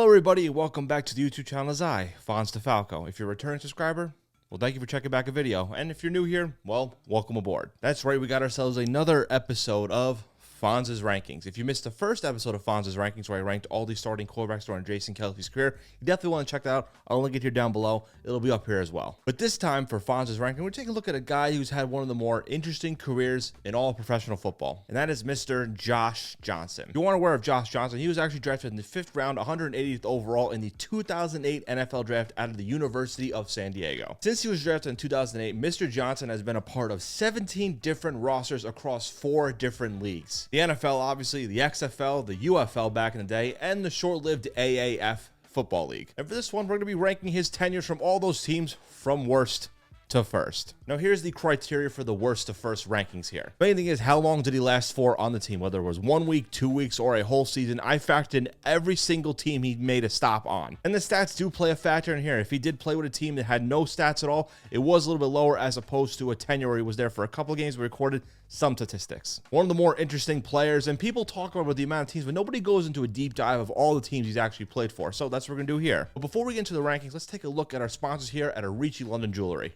Hello everybody and welcome back to the YouTube channel as I, Fonz DeFalco. If you're a returning subscriber, well, thank you for checking back a video. And if you're new here, well, welcome aboard. That's right, we got ourselves another episode of Fonz's Rankings. If you missed the first episode of Fonz's Rankings where I ranked all the starting quarterbacks during Jason Kelce's career, you definitely want to check that out. I'll link it here down below. It'll be up here as well. But this time for Fonz's Ranking, we're taking a look at a guy who's had one of the more interesting careers in all of professional football, and that is Mr. Josh Johnson. If you aren't aware of Josh Johnson, he was actually drafted in the 5th round, 180th overall in the 2008 NFL Draft out of the University of San Diego. Since he was drafted in 2008, Mr. Johnson has been a part of 17 different rosters across 4 different leagues. The NFL, obviously, the XFL, the UFL back in the day, and the short-lived AAF Football League. And for this one, we're going to be ranking his tenures from all those teams from worst to first. Now, here's the criteria for the worst to first rankings here. Main thing is, how long did he last for on the team? Whether it was 1 week, 2 weeks, or a whole season, I factored in every single team he made a stop on. And the stats do play a factor in here. If he did play with a team that had no stats at all, it was a little bit lower as opposed to a tenure where he was there for a couple of games but recorded some statistics. One of the more interesting players, and people talk about the amount of teams, but nobody goes into a deep dive of all the teams he's actually played for. So that's what we're going to do here. But before we get into the rankings, let's take a look at our sponsors here at Arichi London Jewelry.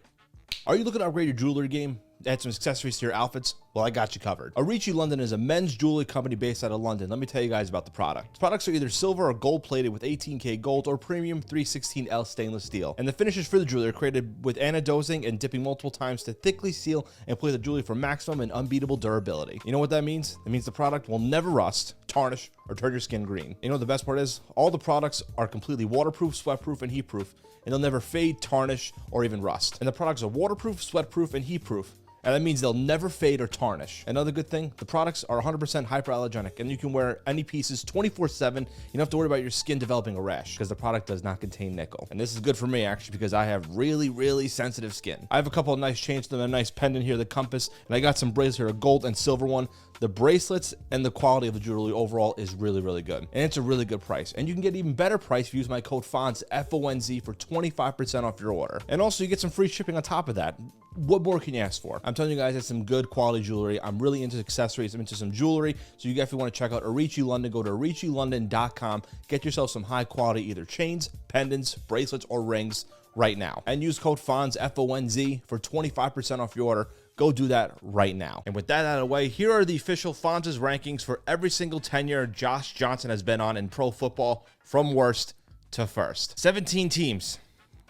Are you looking to upgrade your jewelry game? Add some accessories to your outfits? Well, I got you covered. Arichi London is a men's jewelry company based out of London. Let me tell you guys about the product. The products are either silver or gold plated with 18K gold or premium 316L stainless steel. And the finishes for the jewelry are created with anodizing and dipping multiple times to thickly seal and plate the jewelry for maximum and unbeatable durability. You know what that means? It means the product will never rust, tarnish, or turn your skin green. You know what the best part is? All the products are completely waterproof, sweatproof, and heatproof, and they'll never fade, tarnish, or even rust. And the products are waterproof, sweatproof, and heatproof. And that means they'll never fade or tarnish. Another good thing, the products are 100% hyperallergenic, and you can wear any pieces 24/7. You don't have to worry about your skin developing a rash because the product does not contain nickel. And this is good for me, actually, because I have really sensitive skin. I have a couple of nice chains to them, a nice pendant here, the compass, and I got some bracelets here, a gold and silver one. The bracelets and the quality of the jewelry overall is really good. And it's a really good price. And you can get even better price if you use my code FONZ, F-O-N-Z, for 25% off your order. And also you get some free shipping on top of that. What more can you ask for? I'm telling you guys, it's some good quality jewelry. I'm really into accessories. I'm into some jewelry. So you definitely want to check out Arichi London. Go to arichilondon.com. Get yourself some high quality either chains, pendants, bracelets, or rings right now. And use code FONZ, F-O-N-Z, for 25% off your order. Go do that right now. And with that out of the way, here are the official Fonz's rankings for every single tenure Josh Johnson has been on in pro football from worst to first. 17 teams.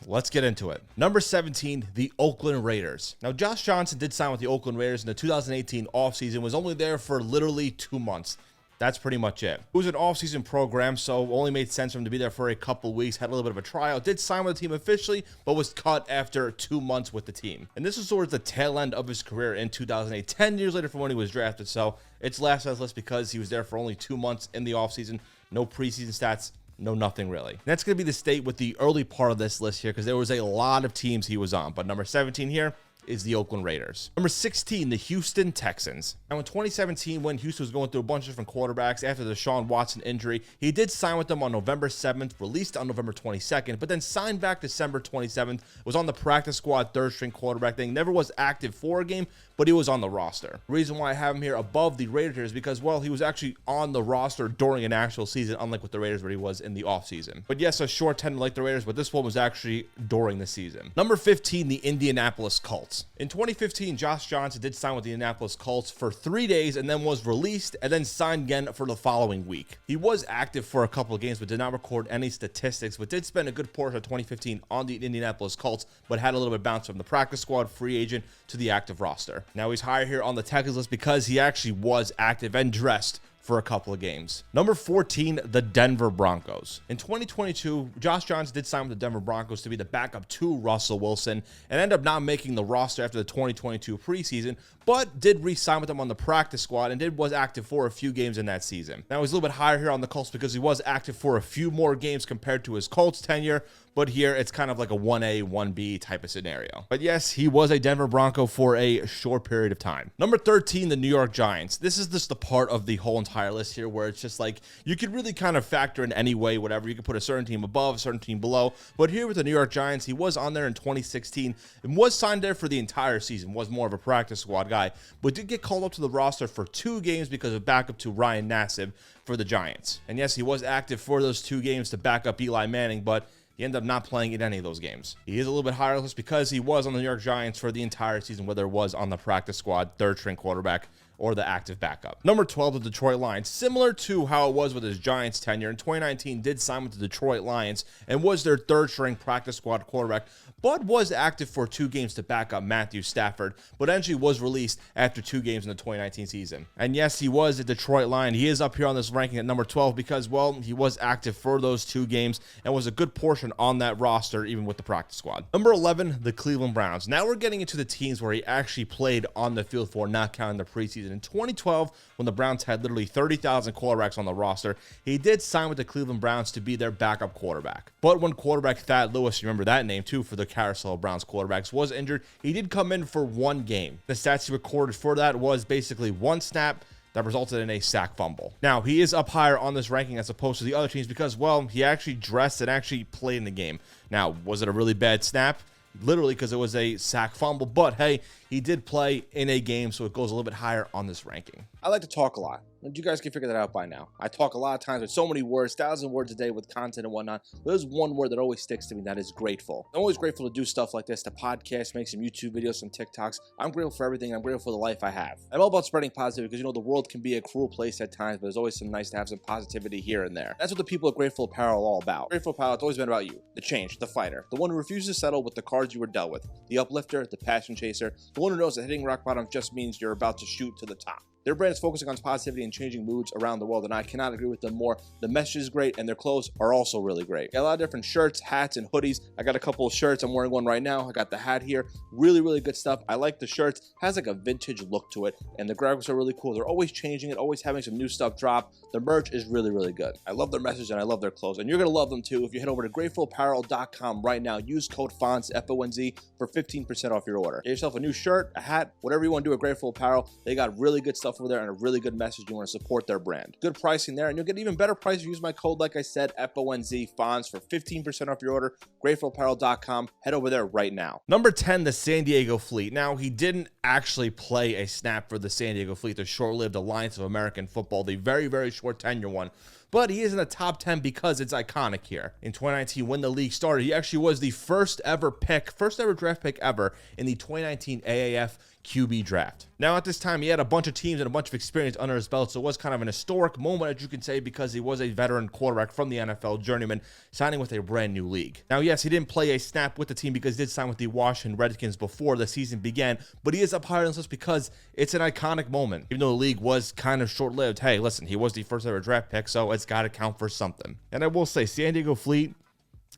Let's get into it. Number 17, the Oakland Raiders. Now, Josh Johnson did sign with the Oakland Raiders in the 2018 offseason, was only there for literally 2 months. That's pretty much it. It was an off-season program, so only made sense for him to be there for a couple weeks, had a little bit of a tryout, did sign with the team officially, but was cut after 2 months with the team. And this was towards the tail end of his career in 2008, 10 years later from when he was drafted, so it's last on his list because he was there for only 2 months in the offseason, no preseason stats, no nothing really. And that's going to be the state with the early part of this list here because there was a lot of teams he was on, but number 17 here is the Oakland Raiders. Number 16, the Houston Texans. Now in 2017, when Houston was going through a bunch of different quarterbacks after the Deshaun Watson injury, he did sign with them on November 7th, released on November 22nd, but then signed back December 27th, was on the practice squad, third string quarterback thing, never was active for a game, but he was on the roster. The reason why I have him here above the Raiders is because, well, he was actually on the roster during an actual season, unlike with the Raiders where he was in the offseason. But yes, a short tenure like the Raiders, but this one was actually during the season. Number 15, the Indianapolis Colts. In 2015, Josh Johnson did sign with the Indianapolis Colts for 3 days and then was released and then signed again for the following week. He was active for a couple of games but did not record any statistics, but did spend a good portion of 2015 on the Indianapolis Colts, but had a little bit of bounce from the practice squad, free agent, to the active roster. Now he's higher here on the Texans list because he actually was active and dressed for a couple of games. Number 14, the Denver Broncos. In 2022, Josh Johnson did sign with the Denver Broncos to be the backup to Russell Wilson and ended up not making the roster after the 2022 preseason, but did re-sign with them on the practice squad and was active for a few games in that season. Now he's a little bit higher here on the Colts because he was active for a few more games compared to his Colts tenure, but here it's kind of like a 1A, 1B type of scenario. But yes, he was a Denver Bronco for a short period of time. Number 13, the New York Giants. This is just the part of the whole entire list here where it's just like, you could really kind of factor in any way, whatever. You could put a certain team above, a certain team below. But here with the New York Giants, he was on there in 2016 and was signed there for the entire season, was more of a practice squad guy. guy, but did get called up to the roster for 2 games because of backup to Ryan Nassib for the Giants. And yes, he was active for those 2 games to back up Eli Manning, but he ended up not playing in any of those games. He is a little bit higher on the list because he was on the New York Giants for the entire season, whether it was on the practice squad, 3rd-string quarterback, or the active backup. Number 12, the Detroit Lions. Similar to how it was with his Giants tenure, in 2019 did sign with the Detroit Lions and was their 3rd-string practice squad quarterback, but was active for 2 games to back up Matthew Stafford, but eventually was released after 2 games in the 2019 season. And yes, he was a Detroit Lion. He is up here on this ranking at number 12 because, well, he was active for those 2 games and was a good portion on that roster, even with the practice squad. Number 11, the Cleveland Browns. Now we're getting into the teams where he actually played on the field for, not counting the preseason. In 2012, when the Browns had literally 30,000 quarterbacks on the roster, he did sign with the Cleveland Browns to be their backup quarterback. But when quarterback Thad Lewis, you remember that name too for the carousel of Browns quarterbacks, was injured, he did come in for 1 game. The stats he recorded for that was basically 1 snap that resulted in a sack fumble. Now, he is up higher on this ranking as opposed to the other teams because, well, he actually dressed and actually played in the game. Now, was it a really bad snap? Literally, because it was a sack fumble, but hey, he did play in a game, so it goes a little bit higher on this ranking. I like to talk a lot. You guys can figure that out by now. I talk a lot of times with so many words, 1,000 words a day with content and whatnot. But there's one word that always sticks to me, that is grateful. I'm always grateful to do stuff like this, to podcast, make some YouTube videos, some TikToks. I'm grateful for everything. I'm grateful for the life I have. I'm all about spreading positivity because, you know, the world can be a cruel place at times, but it's always nice to have some positivity here and there. That's what the people at Grateful Apparel are all about. Grateful Apparel, it's always been about you, the change, the fighter, the one who refuses to settle with the cards you were dealt with, the uplifter, the passion chaser, the one who knows that hitting rock bottom just means you're about to shoot to the top. Their brand is focusing on positivity and changing moods around the world, and I cannot agree with them more. The message is great, and their clothes are also really great. Got a lot of different shirts, hats, and hoodies. I got a couple of shirts. I'm wearing one right now. I got the hat here. Really, really good stuff. I like the shirts. Has like a vintage look to it, and the graphics are really cool. They're always changing it, always having some new stuff drop. The merch is really, really good. I love their message, and I love their clothes, and you're going to love them too if you head over to gratefulapparel.com right now. Use code FONZ, F-O-N-Z, for 15% off your order. Get yourself a new shirt, a hat, whatever you want to do at Grateful Apparel. They got really good stuff over there and a really good message. You want to support their brand. Good pricing there, and you'll get even better price if you use my code, like I said, FONZ, FONZ, for 15% off your order. gratefulapparel.com. Head over there right now. Number 10, the San Diego Fleet. Now, he didn't actually play a snap for the San Diego Fleet, the short-lived Alliance of American Football, the very, very short tenure one. But he is in the top 10 because it's iconic here. In 2019, when the league started, he actually was the first ever draft pick ever in the 2019 AAF QB draft. Now, at this time, he had a bunch of teams and a bunch of experience under his belt, so it was kind of an historic moment, as you can say, because he was a veteran quarterback from the NFL, journeyman, signing with a brand new league. Now, yes, he didn't play a snap with the team because he did sign with the Washington Redskins before the season began, but he is up higher on this list because it's an iconic moment. Even though the league was kind of short-lived, hey, listen, he was the first ever draft pick, so it's got to count for something. And I will say, San Diego Fleet,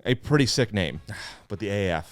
a pretty sick name, but the AAF,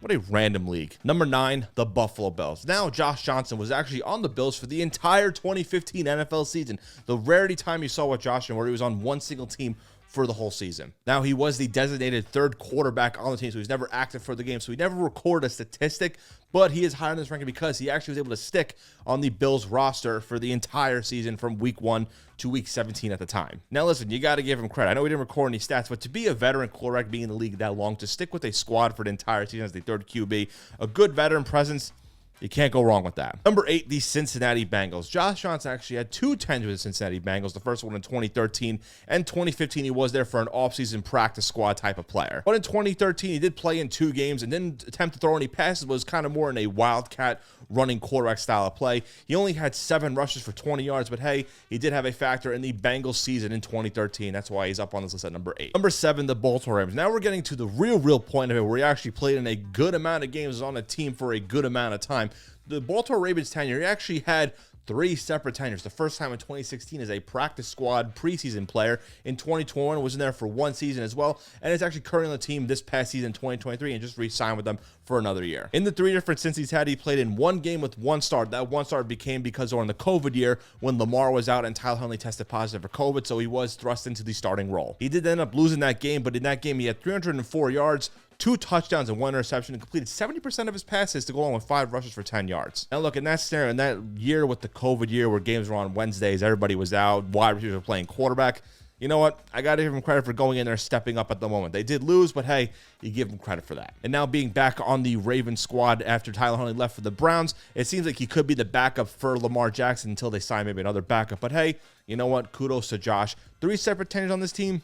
what a random league. Number 9, the Buffalo Bills. Now, Josh Johnson was actually on the Bills for the entire 2015 NFL season. The rarity time you saw with Josh where he was on one single team for the whole season. Now, he was the designated 3rd quarterback on the team, so he's never active for the game, so he never recorded a statistic, but he is higher in this ranking because he actually was able to stick on the Bills roster for the entire season from week 1 to week 17 at the time. Now, listen, you got to give him credit. I know he didn't record any stats, but to be a veteran quarterback, being in the league that long, to stick with a squad for the entire season as the 3rd QB, a good veteran presence, you can't go wrong with that. Number 8, the Cincinnati Bengals. Josh Johnson actually had 2 tenures with the Cincinnati Bengals. The first one in 2013 and 2015. He was there for an offseason practice squad type of player. But in 2013, he did play in 2 games and didn't attempt to throw any passes, but was kind of more in a wildcat running quarterback style of play. He only had 7 rushes for 20 yards, but hey, he did have a factor in the Bengals season in 2013. That's why he's up on this list at number 8. Number 7, the Baltimore Ravens. Now we're getting to the real point of it, where he actually played in a good amount of games, was on a team for a good amount of time. The Baltimore Ravens tenure, he actually had 3 separate tenures. The first time in 2016 as a practice squad preseason player. In 2021 was in there for 1 season as well, and is actually currently on the team this past season, 2023, and just re-signed with them for another year. In the 3 different stints he's had, he played in 1 game with 1 start. That 1 start became because during the COVID year when Lamar was out and Tyler Huntley tested positive for COVID, so he was thrust into the starting role. He did end up losing that game, but in that game he had 304 yards, 2 touchdowns and 1 interception, and completed 70% of his passes to go on with 5 rushes for 10 yards. Now look, in that scenario, in that year with the COVID year where games were on Wednesdays, everybody was out, wide receivers were playing quarterback, you know what? I got to give him credit for going in there, stepping up at the moment. They did lose, but hey, you give him credit for that. And now being back on the Ravens squad after Tyler Huntley left for the Browns, it seems like he could be the backup for Lamar Jackson until they sign maybe another backup. But hey, you know what? Kudos to Josh. 3 separate tenures on this team.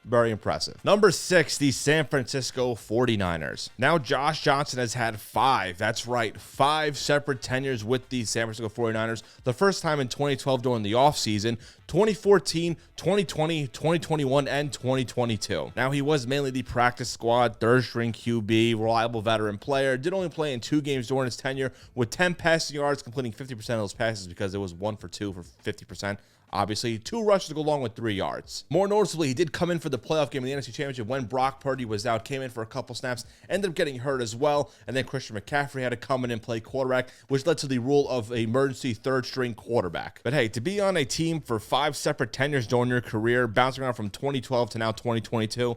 Very impressive. Number 6, the San Francisco 49ers. Now Josh Johnson has had 5, that's right, 5 separate tenures with the San Francisco 49ers. The first time in 2012 during the offseason, 2014, 2020, 2021, and 2022. Now he was mainly the practice squad, third string QB, reliable veteran player. Did only play in 2 games during his tenure with 10 passing yards, completing 50% of those passes because it was 1 for 2 for 50%. Obviously, 2 rushes to go along with 3 yards. More noticeably, he did come in for the playoff game in the NFC Championship when Brock Purdy was out, came in for a couple snaps, ended up getting hurt as well, and then Christian McCaffrey had to come in and play quarterback, which led to the rule of emergency third-string quarterback. But hey, to be on a team for 5 separate tenures during your career, bouncing around from 2012 to now 2022,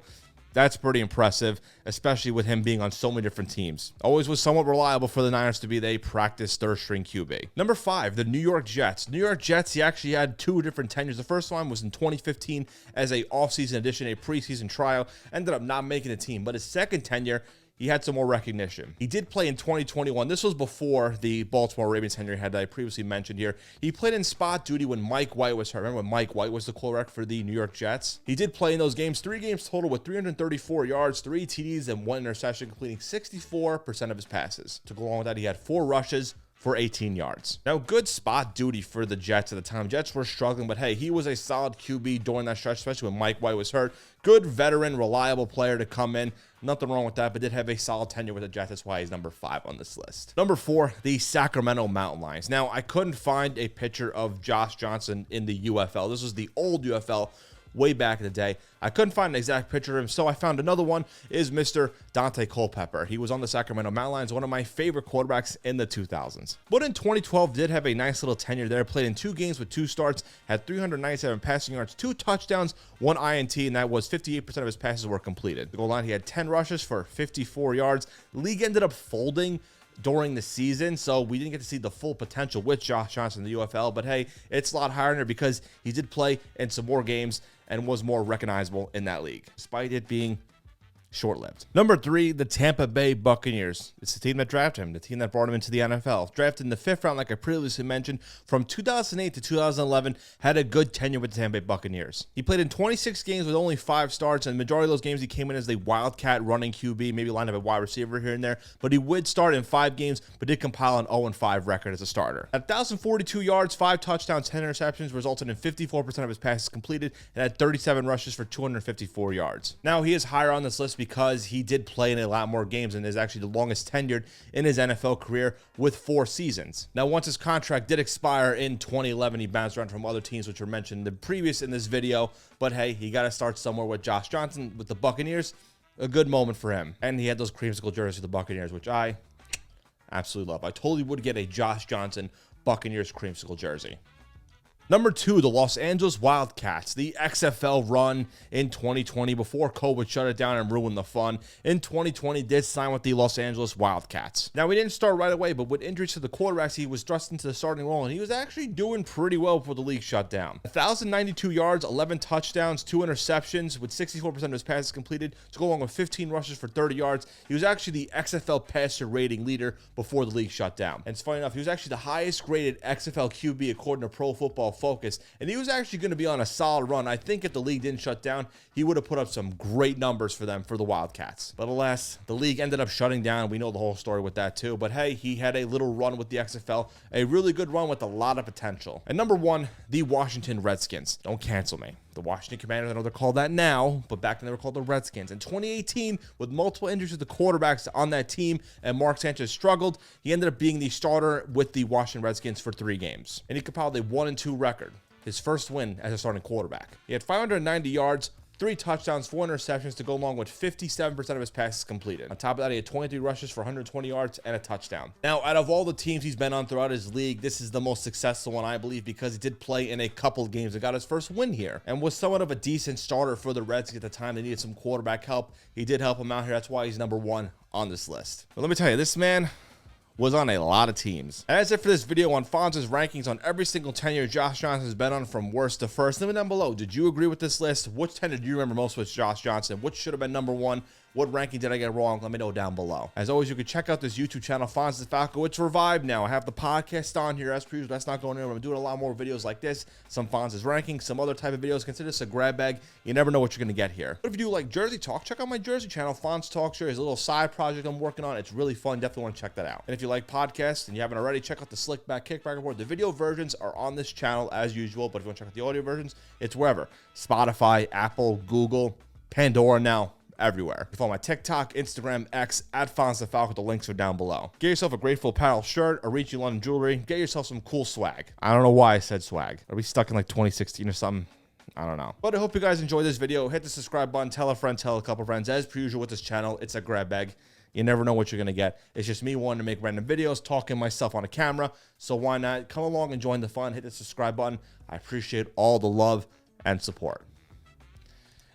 that's pretty impressive, especially with him being on so many different teams. Always was somewhat reliable for the Niners to be the practice third-string QB. Number 5, the New York Jets. New York Jets, he actually had 2 different tenures. The first one was in 2015 as a offseason addition, a preseason trial. Ended up not making the team, but his second tenure, he had some more recognition. He did play in 2021. This was before the Baltimore Ravens tenure he had that I previously mentioned here. He played in spot duty when Mike White was hurt. Remember when Mike White was the quarterback for the New York Jets? He did play in those games, 3 games total with 334 yards, 3 TDs, and 1 interception, completing 64% of his passes. To go along with that, he had 4 rushes for 18 yards. Now, good spot duty for the Jets at the time. Jets were struggling, but hey, he was a solid QB during that stretch, especially when Mike White was hurt. Good veteran, reliable player to come in. Nothing wrong with that, but did have a solid tenure with the Jets. That's why he's number 5 on this list. Number 4, the Sacramento Mountain Lions. Now, I couldn't find a picture of Josh Johnson in the UFL. This was the old UFL way back in the day. I couldn't find an exact picture of him, so I found another one, is Mr. Dante Culpepper. He was on the Sacramento Mountain Lions, one of my favorite quarterbacks in the 2000s. But in 2012, did have a nice little tenure there. Played in 2 games with 2 starts, had 397 passing yards, 2 touchdowns, 1 INT, and that was 58% of his passes were completed. The goal line, he had 10 rushes for 54 yards. The league ended up folding during the season, so we didn't get to see the full potential with Josh Johnson in the UFL, but hey, it's a lot higher in there because he did play in some more games and was more recognizable in that league, despite it being short-lived. Number 3, the Tampa Bay Buccaneers. It's the team that drafted him, the team that brought him into the NFL. Drafted in the 5th round, like I previously mentioned, from 2008 to 2011, had a good tenure with the Tampa Bay Buccaneers. He played in 26 games with only 5 starts, and the majority of those games he came in as the wildcat running QB, maybe lined up a wide receiver here and there, but he would start in 5 games, but did compile an 0-5 record as a starter. At 1,042 yards, 5 touchdowns, 10 interceptions, resulted in 54% of his passes completed, and had 37 rushes for 254 yards. Now, he is higher on this list because he did play in a lot more games and is actually the longest tenured in his NFL career with 4 seasons. Now, once his contract did expire in 2011, he bounced around from other teams, which were mentioned the previous in this video. But hey, he got to start somewhere with Josh Johnson with the Buccaneers. A good moment for him. And he had those creamsicle jerseys with the Buccaneers, which I absolutely love. I totally would get a Josh Johnson Buccaneers creamsicle jersey. Number 2, the Los Angeles Wildcats. The XFL run in 2020 before COVID shut it down and ruined the fun. In 2020, did sign with the Los Angeles Wildcats. Now, we didn't start right away, but with injuries to the quarterbacks, he was thrust into the starting role, and he was actually doing pretty well before the league shut down. 1,092 yards, 11 touchdowns, 2 interceptions, with 64% of his passes completed, to go along with 15 rushes for 30 yards. He was actually the XFL passer rating leader before the league shut down. And it's funny enough, he was actually the highest graded XFL QB according to Pro Football Focus, and he was actually going to be on a solid run. I think if the league didn't shut down, he would have put up some great numbers for them, for the Wildcats. But alas, the league ended up shutting down. We know the whole story with that too. But hey, he had a little run with the XFL, a really good run with a lot of potential. And number 1, the Washington Redskins. Don't cancel me. The Washington Commanders, I know they're called that now, but back then they were called the Redskins. In 2018, with multiple injuries to the quarterbacks on that team, and Mark Sanchez struggled, he ended up being the starter with the Washington Redskins for 3 games. And he compiled a 1-2 record, his first win as a starting quarterback. He had 590 yards, 3 touchdowns, 4 interceptions to go along with 57% of his passes completed. On top of that, he had 23 rushes for 120 yards and a touchdown. Now, out of all the teams he's been on throughout his league, this is the most successful one, I believe, because he did play in a couple of games and got his first win here, and was somewhat of a decent starter for the Redskins at the time. They needed some quarterback help. He did help him out here. That's why he's number 1 on this list. But let me tell you, this man was on a lot of teams. And that's it for this video on Fonz's rankings on every single tenure Josh Johnson has been on from worst to first. Let me know down below, did you agree with this list? Which tenure do you remember most with Josh Johnson? Which should have been number one? What ranking did I get wrong? Let me know down below. As always, you can check out this YouTube channel, Fonz the Falco. It's revived now. I have the podcast on here as per usual. That's not going anywhere. I'm doing a lot more videos like this. Some Fonz's rankings, some other type of videos. Consider this a grab bag. You never know what you're going to get here. But if you do like Jersey Talk, check out my Jersey channel, Fonz Talk Show. Is a little side project I'm working on. It's really fun. Definitely want to check that out. And if you like podcasts and you haven't already, check out the Slick Back Kickback Board. The video versions are on this channel as usual. But if you want to check out the audio versions, it's wherever. Spotify, Apple, Google, Pandora now. Everywhere. You follow my TikTok, Instagram, X, at Fonz the Falco. The links are down below. Get yourself a Grateful Apparel shirt, a Ricci London jewelry. Get yourself some cool swag. I don't know why I said swag. Are we stuck in like 2016 or something? I don't know. But I hope you guys enjoyed this video. Hit the subscribe button. Tell a friend, tell a couple friends. As per usual with this channel, it's a grab bag. You never know what you're going to get. It's just me wanting to make random videos, talking myself on a camera. So why not come along and join the fun. Hit the subscribe button. I appreciate all the love and support.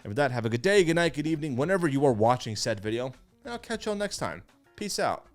And with that, have a good day, good night, good evening, whenever you are watching said video. And I'll catch y'all next time. Peace out.